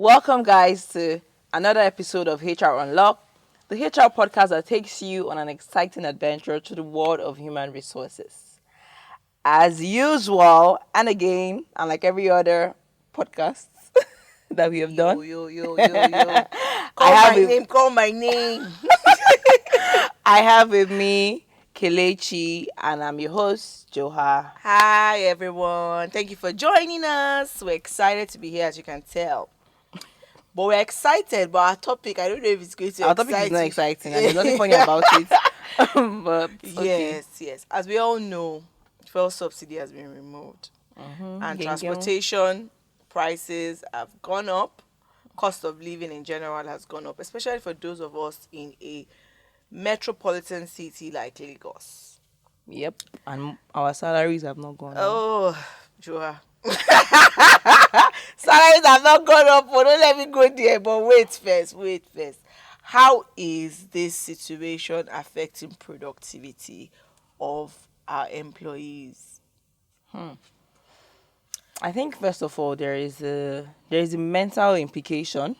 Welcome, guys, to another episode of HR Unlocked, the HR podcast that takes you on an exciting adventure to the world of human resources. As usual, and again, unlike every other podcast that we have done, Yo. I have Call my name. I have with me Kelechi, and I'm your host, Joha. Hi, everyone. Thank you for joining us. We're excited to be here, as you can tell. But we're excited, but our topic, I don't know if it's going to Our excite topic is not you. exciting, and there's nothing funny about it. But okay. Yes. As we all know, fuel subsidy has been removed. And transportation prices have gone up. Cost of living in general has gone up, especially for those of us in a metropolitan city like Lagos. Yep, and our salaries have not gone up. Oh, Joa. Salaries have not gone up. Oh, don't let me go there. But wait first. How is this situation affecting productivity of our employees? I think first of all there is a mental implication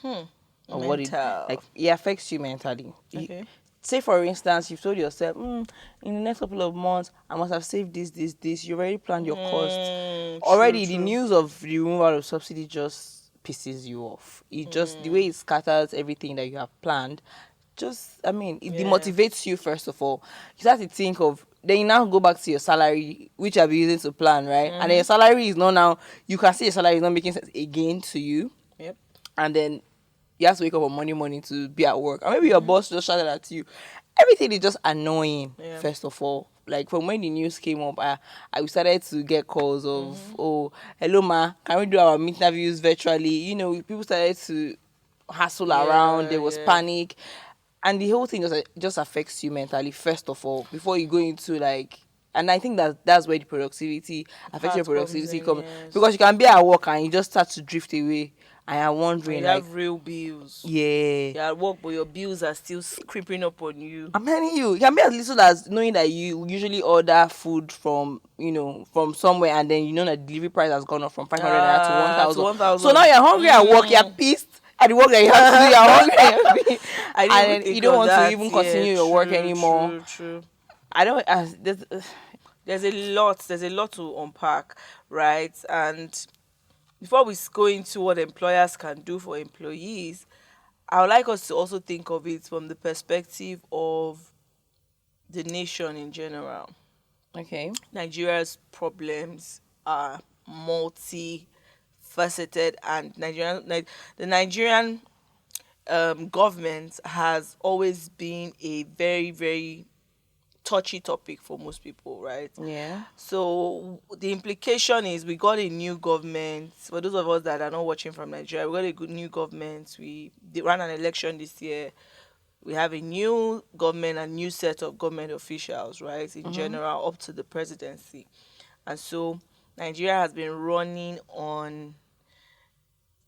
of what it Mental. it affects you mentally. Okay. Say for instance you've told yourself, in the next couple of months I must have saved this. You already planned your cost. Already the True. news of the removal of subsidy just pisses you off. It just the way it scatters everything that you have planned. It demotivates you first of all. You start to think of then you now go back to your salary, which you'll be using to plan, right? And then your salary is not now you can see your salary is not making sense again to you. Yep. And then you have to wake up on Monday morning to be at work. Or maybe your boss just shouted at you. Everything is just annoying, first of all. Like from when the news came up, I started to get calls of, oh, hello ma, can we do our interviews virtually? You know, people started to hustle around. There was panic. And the whole thing just affects you mentally, first of all, before you go into and I think that's where the productivity affects your productivity comes. Yes. Because you can be at work and you just start to drift away and you're wondering, You have real bills. yeah. You're at work, but your bills are still creeping up on you. I'm telling you, it can be as little as knowing that you usually order food from somewhere and then you know that delivery price has gone up from 500 naira to 1,000. 1,000. So now you're hungry at work, you're pissed at the work that you have to do, you're hungry. I didn't And even then think you don't of want that. to even continue your work anymore. True. I don't. There's a lot to unpack, right? And before we go into what employers can do for employees, I would like us to also think of it from the perspective of the nation in general. Okay. Nigeria's problems are multifaceted, and the Nigerian government has always been a very, very touchy topic for most people, right? Yeah. So the implication is we got a new government. For those of us that are not watching from Nigeria, we got a good new government. They ran an election this year. We have a new government, a new set of government officials, right? In general, up to the presidency. And so Nigeria has been running on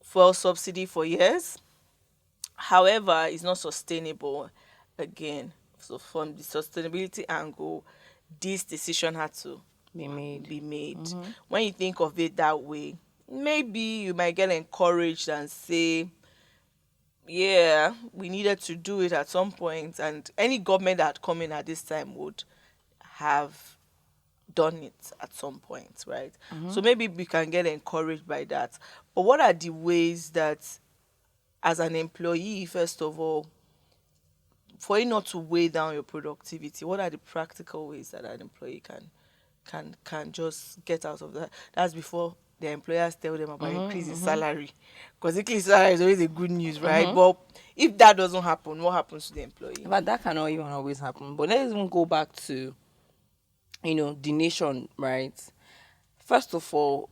fuel subsidy for years. However, it's not sustainable again. So from the sustainability angle, this decision had to Be made. When you think of it that way, maybe you might get encouraged and say, yeah, we needed to do it at some point, and any government that had come in at this time would have done it at some point, right? So maybe we can get encouraged by that. But what are the ways that, as an employee, first of all, for you not to weigh down your productivity, what are the practical ways that an employee can just get out of that? That's before the employers tell them about increasing salary, because increasing salary is always a good news, right? But if that doesn't happen, what happens to the employee? But that cannot even always happen. But let's even go back to, the nation, right? First of all,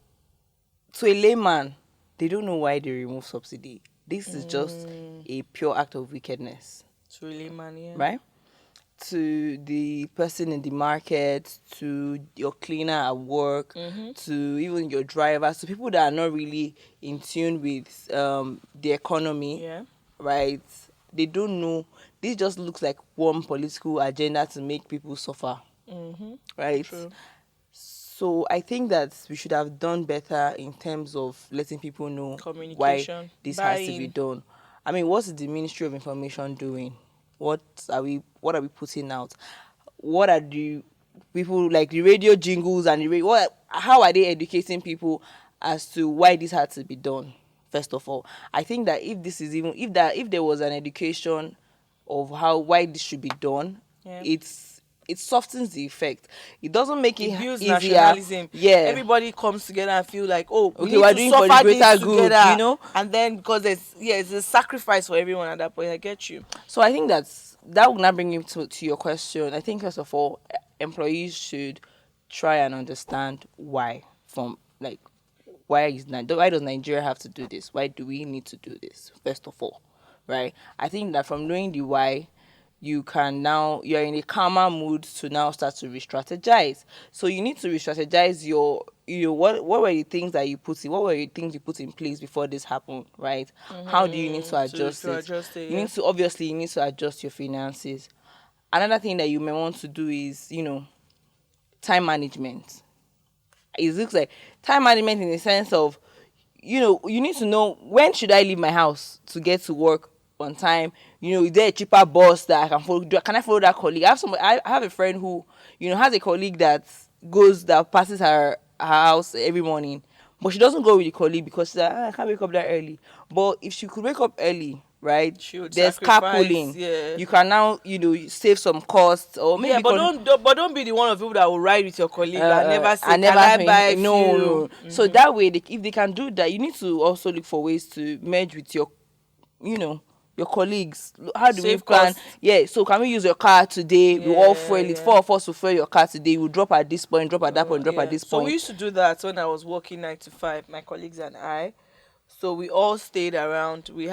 to a layman, they don't know why they remove subsidy. This is just a pure act of wickedness. It's really money, right? To the person in the market, to your cleaner at work, to even your drivers, to people that are not really in tune with the economy, right? They don't know. This just looks like one political agenda to make people suffer, right? True. So I think that we should have done better in terms of letting people know why Communication, this has to be buying. done. I mean, what is the Ministry of Information doing? What are we putting out? What are the people, like the radio jingles and what, how are they educating people as to why this had to be done? First of all, I think that if this is even if there was an education of how why this should be done, Yeah. it softens the effect. It doesn't make It it builds easier. nationalism. Yeah. Everybody comes together and feel like, oh, we Okay, need we're to doing for the suffer this greater good, together. And then because it's a sacrifice for everyone at that point. I get you. So I think that will now bring you to your question. I think first of all, employees should try and understand why from like why does Nigeria have to do this? Why do we need to do this? First of all, right? I think that from knowing the why, you're in a calmer mood to now start to re-strategize. So you need to re-strategize what were the things that you put in what were the things you put in place before this happened, right? How do you need to adjust To it? adjust it, You yeah. need to obviously you need to adjust your finances. Another thing that you may want to do is, time management. It looks like time management in the sense of, you need to know when should I leave my house to get to work on time. Is there a cheaper bus that I can follow? Can I follow that colleague? I have a friend who, has a colleague that passes her house every morning, but she doesn't go with the colleague because she's like, I can't wake up that early. But if she could wake up early, right, She would there's sacrifice, carpooling. yeah. You can now, save some costs, or Yeah, maybe but don't be the one of people that will ride with your colleague and never say, I "Can never I say buy no, fuel?" no. So that way, if they can do that, you need to also look for ways to merge with you know, your colleagues. How do we Save plan? costs. Yeah, so can we use your car today? We all Yeah, fuel it. yeah. Four of us will fuel your car today. We'll drop at this point, drop at that point, drop at Yeah. this So we point. used to do that when I was working 9 to 5, my colleagues and I. So we all stayed around. Three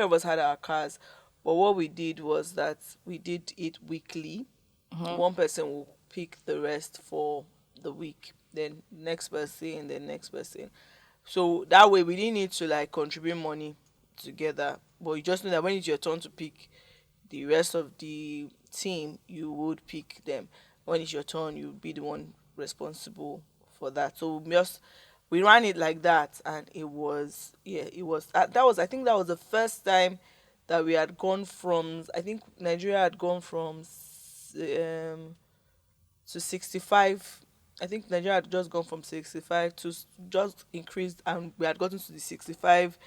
of us had our cars, but what we did was that we did it weekly. One person will pick the rest for the week, then next person, then next person. So that way we didn't need to like contribute money together, but you just know that when it's your turn to pick the rest of the team, you would pick them. When it's your turn, you'll be the one responsible for that. So we ran it like that, and that was, I think that was the first time that we had gone from, I think Nigeria had gone from to 65. I think Nigeria had just gone from 65 to just increased, and we had gotten to the 65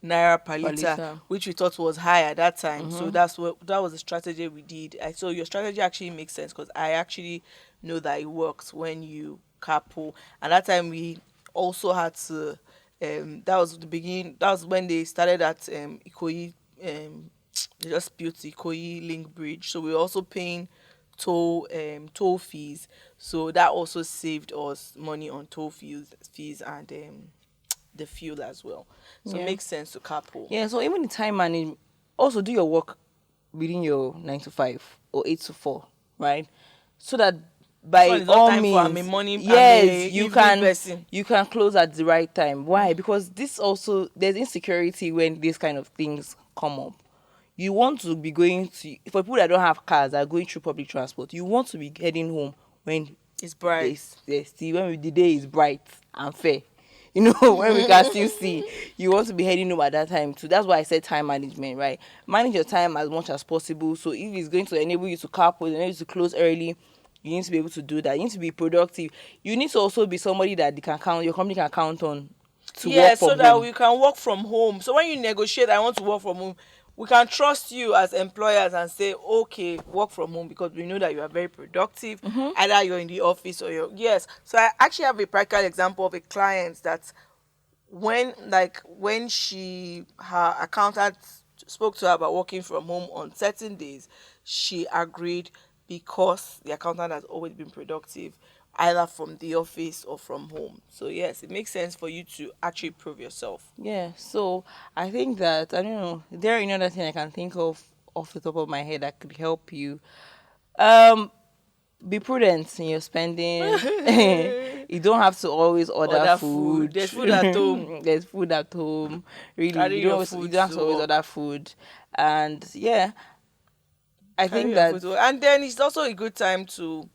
naira per Per liter, litre. which we thought was high at that time. So that was the strategy we did. So your strategy actually makes sense because I actually know that it works when you carpool. And that time we also had to. That was the beginning. That was when they started at Ikoyi. They just built the Ikoyi link bridge, so we were also paying toll fees. So that also saved us money on toll fees and the fuel as well. So it Yeah. makes sense to carpool. Yeah. So even the time management, also do your work within your 9 to 5 or 8 to 4, right? So that This one by is not all time for I'm a means, morning, I'm yes, a you evening can person. you can close at the right time. Why? Because this also, there's insecurity when these kind of things come up. You want to be going to, for people that don't have cars that are going through public transport, you want to be heading home when It's bright. there's still, when the day is bright and fair. When we can still see, you want to be heading home at that time too. That's why I said time management, right? Manage your time as much as possible. So if it's going to enable you to carpool, enable you to close early, you need to be able to do that. You need to be productive. You need to also be somebody that your company can count on to Yeah, work so from that home. we can work from home. So when you negotiate, I want to work from home, we can trust you as employers and say, okay, work from home because we know that you are very productive. Either you're in the office or you're, yes. So I actually have a practical example of a client that when her accountant spoke to her about working from home on certain days, she agreed because the accountant has always been productive either from the office or from home. So yes, it makes sense for you to actually prove yourself. Yeah, so I think that, I don't know, is there another thing I can think of off the top of my head that could help you? Um, be prudent in your spending. You don't have to always order Order food. food. There's food at home. There's food at home. Really, Carry your you food don't have to to always work. order food. And yeah, I Carry think your that food to work. And then it's also a good time to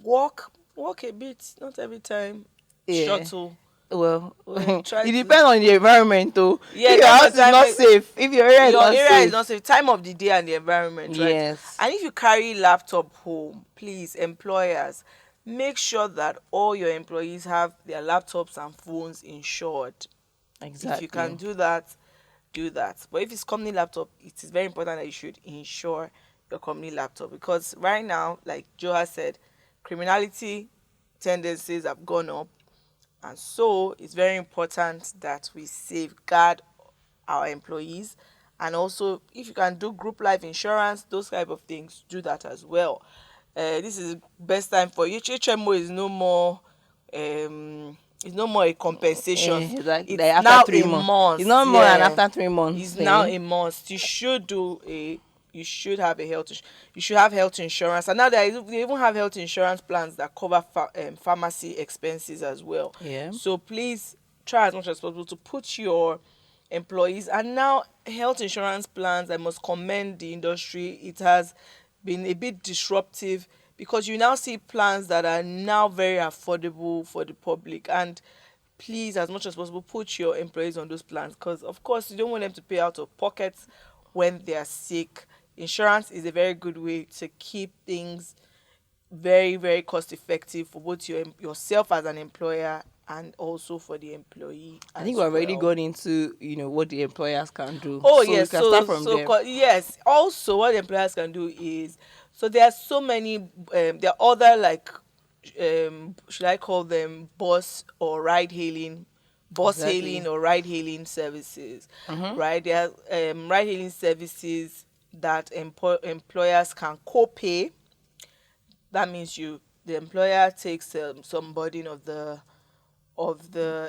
walk Walk a bit, not every time. Yeah. Shuttle. Well, Well, try it to. depends on the environment though. Yeah, If your depends on house is time. not safe, if your area is Your not area is safe. not safe. Time of the day and the environment, right? Yes. And if you carry laptop home, please, employers, make sure that all your employees have their laptops and phones insured. If you can Exactly. do that, do that. But if it's company laptop, it is very important that you should insure your company laptop, because right now, like Joe has said, criminality tendencies have gone up, and so it's very important that we safeguard our employees. And also, if you can do group life insurance, those type of things, do that as well. This is best time for you. HMO is no more a compensation. Exactly. Like It's after now three a months. It's not must. more than Yeah, after 3 months it's now thing. a must. You should have you should have health insurance. And now they even have health insurance plans that cover pharmacy expenses as well. Yeah. So please try as much as possible to put your employees. And now health insurance plans, I must commend the industry. It has been a bit disruptive, because you now see plans that are now very affordable for the public. And please, as much as possible, put your employees on those plans, because of course you don't want them to pay out of pocket when they are sick. Insurance is a very good way to keep things very, very cost effective for both yourself as an employer, and also for the employee I think as we've already well. gone into, what the employers can do. Oh So we yes, can start from there. yes. Also, what employers can do is, so there are so many. There are other, like, should I call them bus hailing Exactly. or ride hailing services, Mm-hmm. right? There are ride hailing services that employers can co-pay. That means the employer takes some burden of the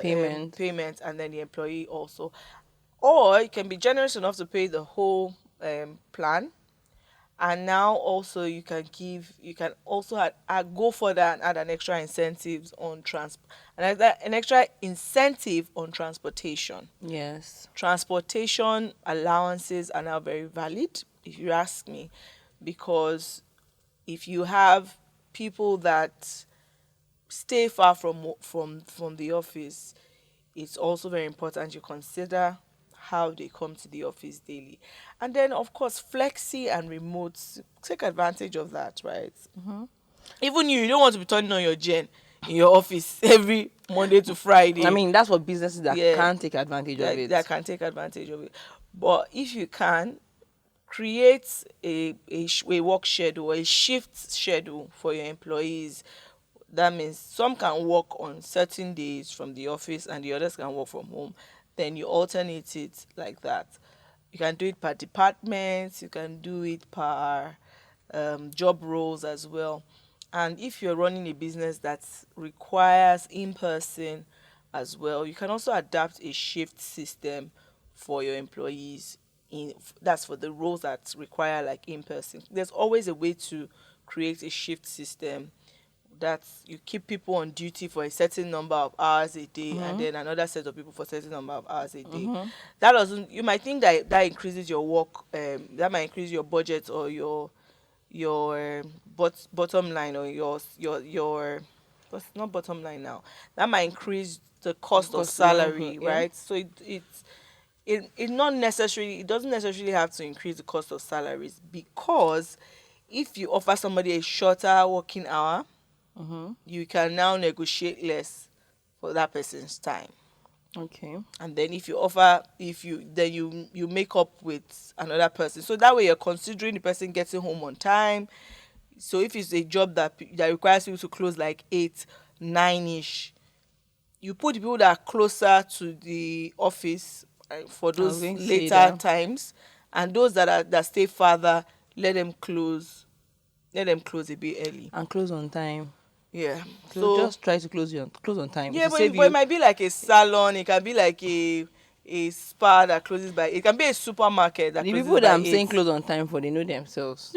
Payment. payment, and then the employee also. Or you can be generous enough to pay the whole plan. And now also you can also go further and add an extra incentives on an extra incentive on transportation. Yes. Transportation allowances are now very valid, if you ask me, because if you have people that stay far from the office, it's also very important you consider how they come to the office daily. And then, of course, flexi and remote, take advantage of that, right? Mm-hmm. Even you don't want to be turning on your gen in your office every Monday to I Friday. mean, that's for businesses that Yeah, can take advantage of that it. can take advantage of it. But if you can, create a work schedule, a shift schedule for your employees. That means some can work on certain days from the office and the others can work from home. Then you alternate it like that. You can do it per department, you can do it per job roles as well. And if you're running a business that requires in person as well, you can also adapt a shift system for your employees. That's for the roles that require like in person. There's always a way to create a shift system that you keep people on duty for a certain number of hours a day, and Mm-hmm. then another set of people for a certain number of hours a day. Mm-hmm. That doesn't, you might think that that increases your work, that might increase your budget or your bottom line, or your what's not bottom line now, that might increase the cost of Because yeah, salary, yeah. right? So it doesn't necessarily have to increase the cost of salaries, because if you offer somebody a shorter working hour, Mm-hmm. you can now negotiate less for that person's time. Okay. And then if you then you make up with another person, so that way you're considering the person getting home on time. So if it's a job that requires you to close like 8 9ish, you put the people that are closer to the office for I was those going to say later that. times, and those that stay farther, let them close a bit early. And close on time. Yeah. So Just try to close on time. It yeah, will save but it you. might be like a salon, it can be like a spa that closes by, it can be a supermarket that The closes people that by I'm saying 8. close on time for, they know themselves.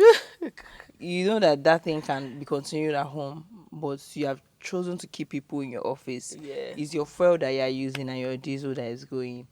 You know that thing can be continued at home, but you have chosen to keep people in your office. Yeah. It's your fuel that you are using and your diesel that is going.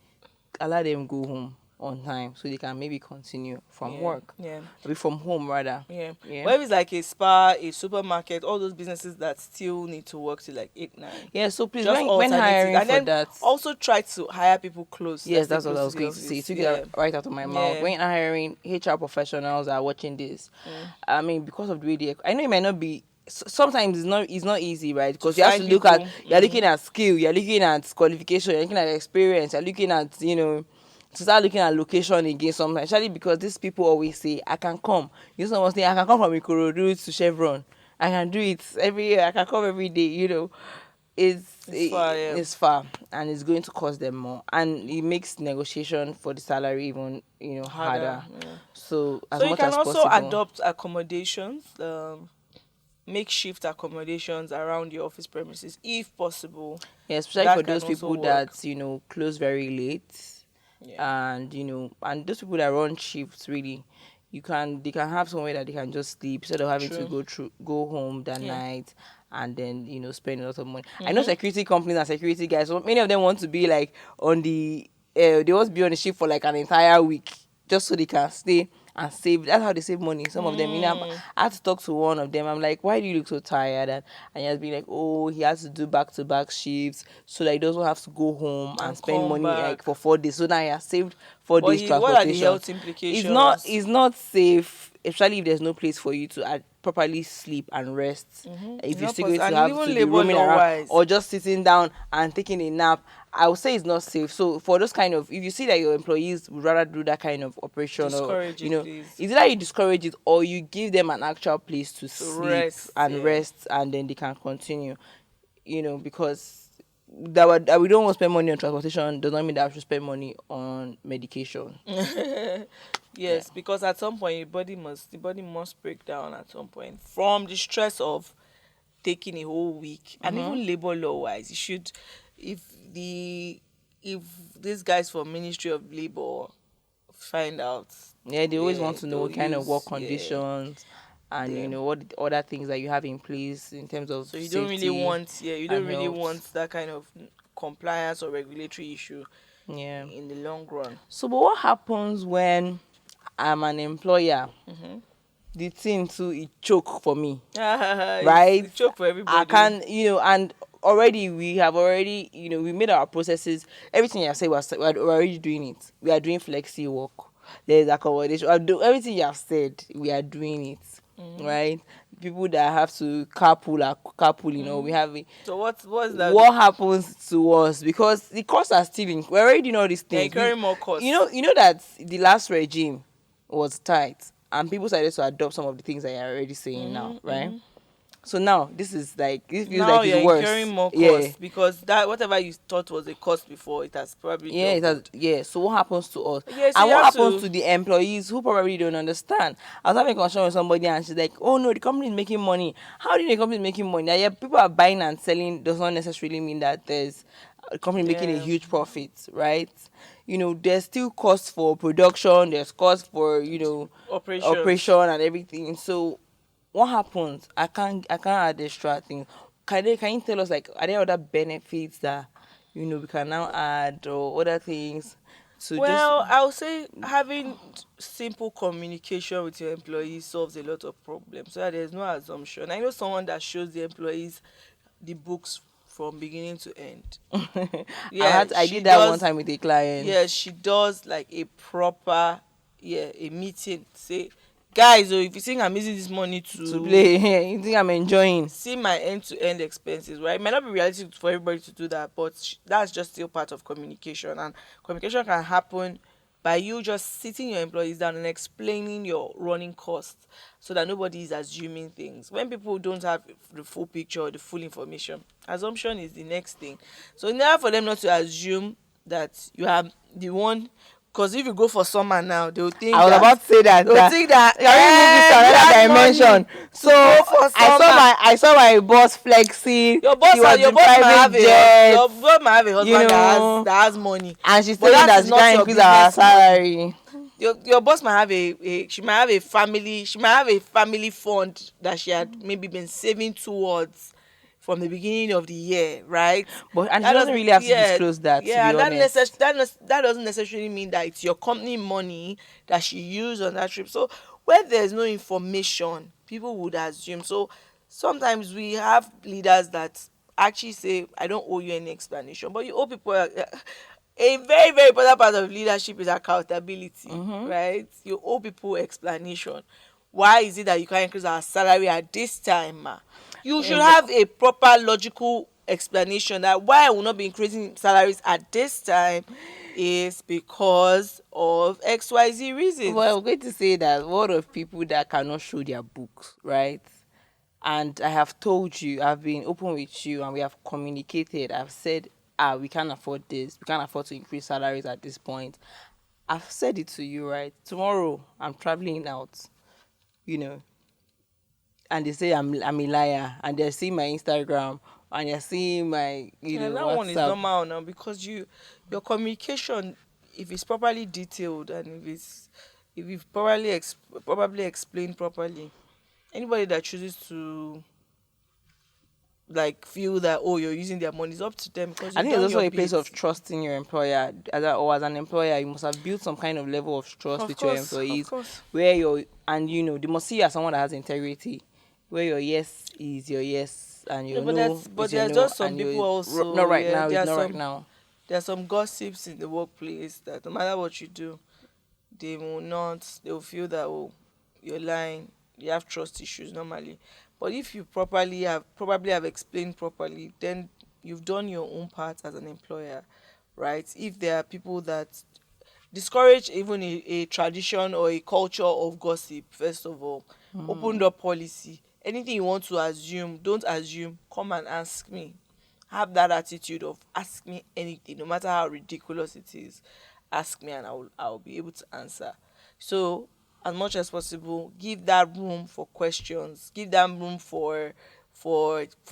Allow them go home. on time so they can maybe continue from Yeah, work, yeah, maybe from home rather. yeah. Yeah. But if it's like a spa, a supermarket, all those businesses that still need to work till like 8, 9, Yeah, so please, just when alternate it, hiring and for then that, also try to hire people close that yes, stay that's what close I to was the going to say. You office. took Yeah, it right out of my mouth. yeah. When hiring HR professionals are watching this, Mm. I mean, because of the way I know it might not be. Sometimes it's not easy, right? To Because you have to find look at, people. you're looking at skill, you're looking at qualification, you're looking at experience, you're looking at, to start looking at location again sometimes. Especially because these people always say, I can come. You know, someone say, I can come from Ikorodu to Chevron. I can do it every year. I can come every day. It's far, yeah. It's far, and it's going to cost them more, and it makes negotiation for the salary even Harder. harder. Yeah. So as So you much can as also possible. adopt accommodations, makeshift accommodations around your office premises if possible. Yeah, especially That for can those also people work. that close very late, Yeah. and and those people that run shifts really, they can have somewhere that they can just sleep instead of having to True. go home that Yeah. night and then spend a lot of money. I know Mhm. security companies and security guys, so many of them want to be like on the they want to be on the shift for like an entire week just so they can stay and save. That's how they save money. Some of them, Mm. I had to talk to one of them. I'm like, why do you look so tired? And he has been like, oh, he has to do back to back shifts so that he doesn't have to go home and And spend come money back. like for 4 days. So now he has saved 4 days What are the transportation. health It's not implications? it's not safe, especially if there's no place for you to properly sleep and rest. If It's you're not still going possible. to And have even to be labor roaming law around wise. or just sitting down and taking a nap, I would say it's not safe. So for those kind of, if you see that your employees would rather do that kind of operation, or Discourage it, please. it's either you discourage it or you give them an actual place to To sleep rest. and Yeah. rest, and then they can continue. Because that we don't want to spend money on transportation does not mean that we should spend money on medication. Yeah. Yes, because at some point the body must break down at some point from the stress of taking a whole week. And Mm-hmm. even labor law wise, you should, if the if these guys from Ministry of Labor find out, Yeah, they always yeah, want to know they'll what kind of work use, yeah, conditions and them. what the other things that you have in place in terms of So safety you don't and really health. want that kind of compliance or regulatory issue Yeah. in the long run. So, but what happens when I'm an employer? Mm-hmm. The thing too, it choke for me, it's right? a joke for I everybody. can, and already we have already, we made our processes. Everything you have said, we're already doing it. We are doing flexi work. There's accommodation. Everything you have said, we are doing it, Mm-hmm. right? People that have to carpool are carpool. We Mm-hmm. have it. So what's that? What happens to us, because the costs are still we're already doing all these They're things. incurring more costs. You know that the last regime was tight and people started to adopt some of the things that you're already saying now, Mm-hmm, right? mm-hmm. So now this is like, it feels Now like it's you're incurring worse. more Yeah. costs because that whatever you thought was a cost before, it has probably Yeah, it has, doubled. yeah. So what happens to us? Yeah, so And you what have happens to. to the employees who probably don't understand? I was having a conversation with somebody and she's like, oh no, the company is making money. How do you know the company is making money? Yeah, people are buying and selling does not necessarily mean that there's a company making a Yeah, huge profit, right? There's still cost for production, there's cost for, operations. operation and everything. So what happens? I can't add extra things. Can you tell us, like, are there other benefits that we can now add, or other things to just Well, I would say having simple communication with your employees solves a lot of problems so that there's no assumption. I know someone that shows the employees the books from beginning to end. Yeah, I she did that one does. time with a client. Yeah, she does like a proper, yeah, a meeting. Say, guys, if you think I'm using this money To to play. You think I'm enjoying? see my end-to-end expenses, right? It might not be realistic for everybody to do that, but that's just still part of communication. And communication can happen by you just sitting your employees down and explaining your running costs so that nobody is assuming things. When people don't have the full picture or the full information, assumption is the next thing. So in order for them not to assume that you are the one, because if you go for summer now, they will I think was that about to say that. they'll think that Can we move this to you another had money dimension? to So go for summer. I saw my boss flexing. Your boss, She was your in boss might have private your jet, boss might have a you husband know, that has money, and she's but saying that that is she not can't your increase our business money. salary. Your boss might have she might have a family, she might have a family fund that she had maybe been saving towards from the beginning of the year, right? But and she That doesn't doesn't, really have to yeah, disclose that, to yeah, be and honest. that doesn't necessarily mean that it's your company money that she used on that trip. So where there's no information, people would assume. So sometimes we have leaders that actually say, "I don't owe you any explanation," but you owe people. A very, very important part of leadership is accountability, Mm-hmm. right? You owe people explanation. Why is it that you can't increase our salary at this time, ma? You Yeah, should but have a proper logical explanation that why I will not be increasing salaries at this time is because of XYZ well, reasons. I'm going to say that what of people that cannot show their books, right? And I have told you, I've been open with you, and we have communicated. I've said, we can't afford this. We can't afford to increase salaries at this point. I've said it to you, right? Tomorrow, I'm traveling out, you know, and they say I'm a liar, and they're seeing my Instagram, and they're seeing my, Yeah, that one is WhatsApp. normal now because your communication, if it's properly detailed and if you've probably explained properly, anybody that chooses to like feel that, oh, you're using their money, is up to them because I you've think it's done also your a place bit. of trusting your employer. Or as an employer, you must have built some kind of level of trust with your Of employees, course. where they must see you as someone that has integrity, where your yes is your yes and No, your but no that's but is your there's no, just some and people not also. right Yeah, now is not right now. there are some gossips in the workplace that no matter what you do, they will feel that, oh, you're lying. You have trust issues normally. But if you probably have explained properly, then you've done your own part as an employer, right? If there are people that discourage even a tradition or a culture of gossip, first of all, open Mm. door policy. Anything you want to assume, don't assume, come and ask me. Have that attitude of ask me anything, no matter how ridiculous it is. Ask me and I'll be able to answer. So as much as possible, give that room for questions, give them room for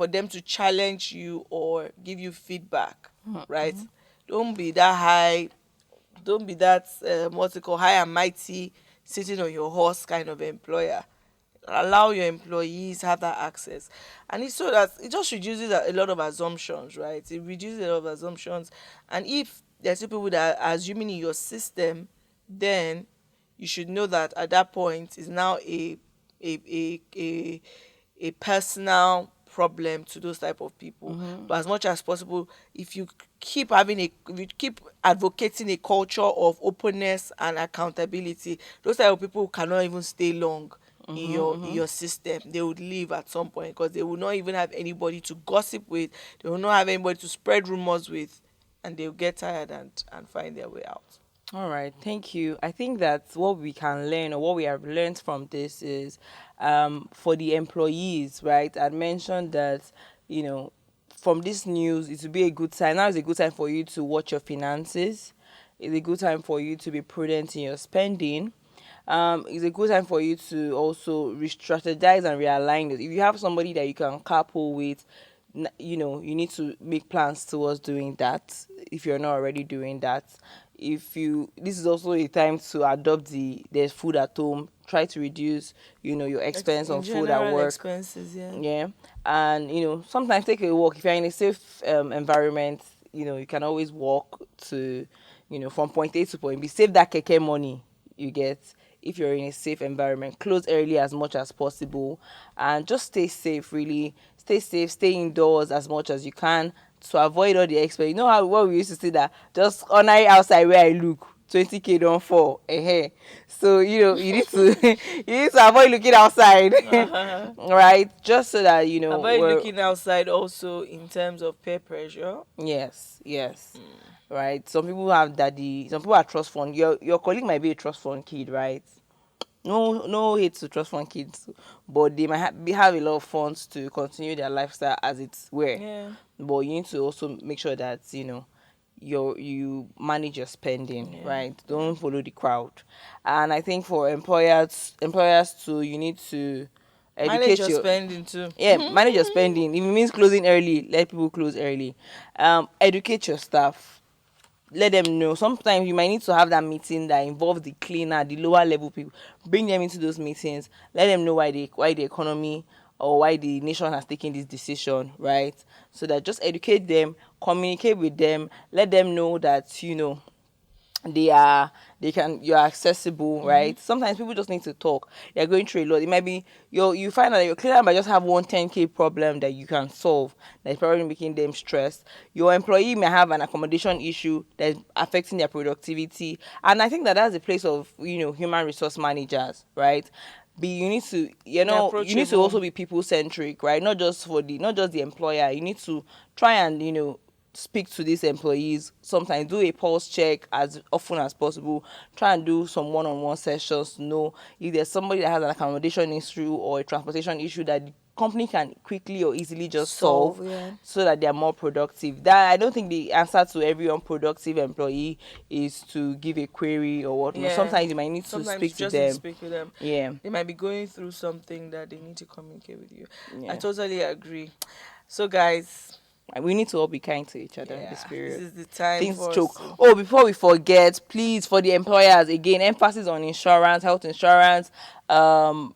them to challenge you or give you feedback, right? Don't be that high, don't be that what's it called, high and mighty, sitting on your horse kind of employer. Allow your employees have that access, and it's so that it just reduces a lot of assumptions, right? It reduces a lot of assumptions, and if there's people that are assuming in your system, then you should know that at that point is now a a a a personal problem to those type of people. Mm-hmm. But as much as possible, if you keep advocating a culture of openness and accountability, those type of people cannot even stay long in Mm-hmm. Mm-hmm. your system. They would leave at some point because they will not even have anybody to gossip with. They will not have anybody to spread rumors with, and they'll get tired and find their way out. All right, thank you. I think that what we can learn, or what we have learned from this, is for the employees, right? I mentioned that, you know, from this news, it will be a good time. Now is a good time for you to watch your finances. It's a good time for you to be prudent in your spending. It's a good time for you to also re-strategize and realign it. If you have somebody that you can couple with, you need to make plans towards doing that if you're not already doing that. This is also a time to adopt there's food at home. Try to reduce, your expense In on food at general work. expenses, yeah. Yeah. And sometimes take a walk. If you're in a safe environment, you can always walk to, from point A to point B. Save that keke money you get. If you're in a safe environment, close early as much as possible, and just stay safe. Really stay safe, stay indoors as much as you can, to avoid all the expense. You know how what we used to say, that just ordinary outside where I look 20K don't fall. So you need to you need to avoid looking outside. Uh-huh. Right, just so that Avoid we're. looking outside also in terms of peer pressure. Yes, yes. Right, some people have daddy, some people are trust fund. Your colleague might be a trust fund kid, right? No hate to trust fund kids, but they might have a lot of funds to continue their lifestyle as it's were. Yeah. But you need to also make sure that you manage your spending, Yeah. right? Don't follow the crowd. And I think for employers too, you need to Manage educate your your. spending too. Yeah, manage your spending. If it means closing early, let people close early. Educate your staff. Let them know. Sometimes you might need to have that meeting that involves the cleaner, the lower level people. Bring them into those meetings. Let them know why the economy or why the nation has taken this decision, right? So that just educate them, communicate with them, let them know that you're accessible, right? Sometimes people just need to talk. They're going through a lot. It might be you find out that your client might just have one 10K problem that you can solve that's probably making them stressed. Your employee may have an accommodation issue that's affecting their productivity, and I think that that's the place of human resource managers, right? You need to They're you need to also approachable. be people centric, right? Not just the employer. You need to try and speak to these employees. Sometimes do a pulse check as often as possible. Try and do some one-on-one sessions to know if there's somebody that has an accommodation issue or a transportation issue that the company can quickly or easily just solve, Solve, yeah. so that they're more productive. That I don't think the answer to every unproductive employee is to give a query or whatnot. Yeah. Sometimes you might need to Sometimes speak you to just need to them. speak with them. Yeah. They might be going through something that they need to communicate with you. I Yeah. totally agree. So, guys, We need to all be kind to each other in this yeah, this period. is the time Things for us choke. to. Oh, before we forget, please, for the employers, again, emphasis on insurance, health insurance,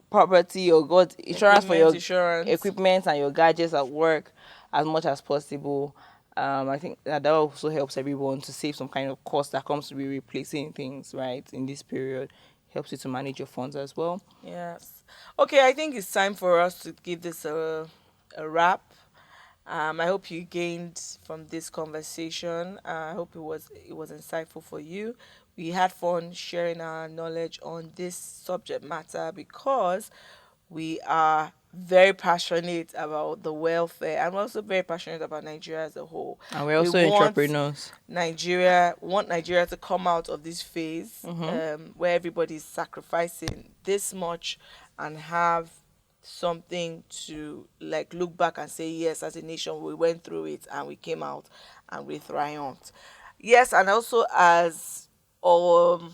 property or god insurance for Equipment your insurance. equipment and your gadgets at work as much as possible. I think that also helps everyone to save some kind of cost that comes to be replacing things, right, in this period. Helps you to manage your funds as well. Yes. Okay, I think it's time for us to give this a wrap. I hope you gained from this conversation. I hope it was insightful for you. We had fun sharing our knowledge on this subject matter because we are very passionate about the welfare and we're also very passionate about Nigeria as a whole. And we're We also want entrepreneurs. Nigeria to come out of this phase Mm-hmm. where everybody's sacrificing this much and have something to like look back and say, yes, as a nation we went through it and we came out and we triumphed. Yes, and also as um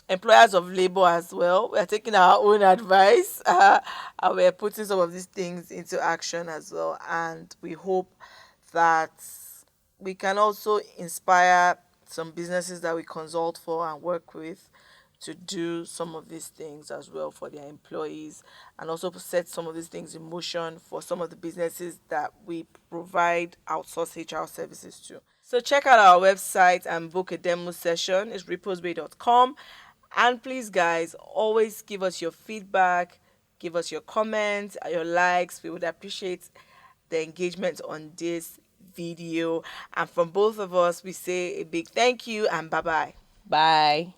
employers of labor as well, we're taking our own advice and we're putting some of these things into action as well, and we hope that we can also inspire some businesses that we consult for and work with to do some of these things as well for their employees, and also set some of these things in motion for some of the businesses that we provide outsourced HR services to. So check out our website and book a demo session. It's reposebay.com. And please, guys, always give us your feedback, give us your comments, your likes. We would appreciate the engagement on this video. And from both of us, we say a big thank you and bye bye. Bye.